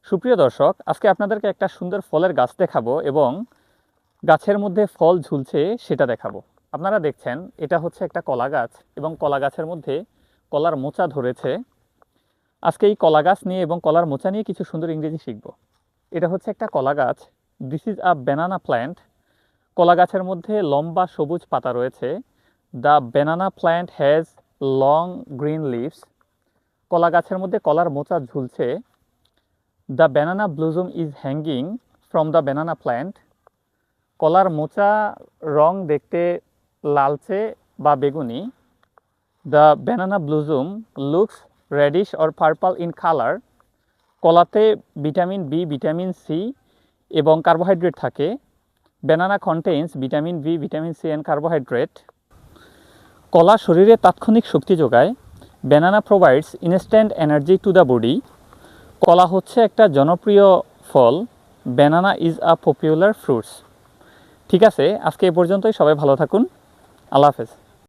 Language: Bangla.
সুপ্রিয় দর্শক, আজকে আপনাদেরকে একটা সুন্দর ফলের গাছ দেখাবো এবং গাছের মধ্যে ফল ঝুলছে সেটা দেখাবো। আপনারা দেখছেন এটা হচ্ছে একটা কলা গাছ এবং কলা গাছের মধ্যে কলার মোচা ধরেছে। আজকে এই কলা গাছ নিয়ে এবং কলার মোচা নিয়ে কিছু সুন্দর ইংরেজি শিখব। এটা হচ্ছে একটা কলা গাছ। This is a banana plant. কলা গাছের মধ্যে লম্বা সবুজ পাতা রয়েছে। The banana plant has long green leaves. কলা গাছের মধ্যে কলার মোচা ঝুলছে। The banana blossom is hanging from the banana plant. কলার মোচা রং দেখতে লালচে বা বেগুনি। The banana blossom looks reddish or purple in color. কলাতে ভিটামিন বি, ভিটামিন সি এবং কার্বোহাইড্রেট থাকে। Banana contains vitamin B, vitamin C and carbohydrate. কলা শরীরে তাৎক্ষণিক শক্তি যোগায়। Banana provides instant energy to the body. কলা হচ্ছে একটা জনপ্রিয় ফল। Banana is a popular fruits. ঠিক আছে, আজকে এ পর্যন্তই। সবাই ভালো থাকুন। আল্লাহ হাফেজ।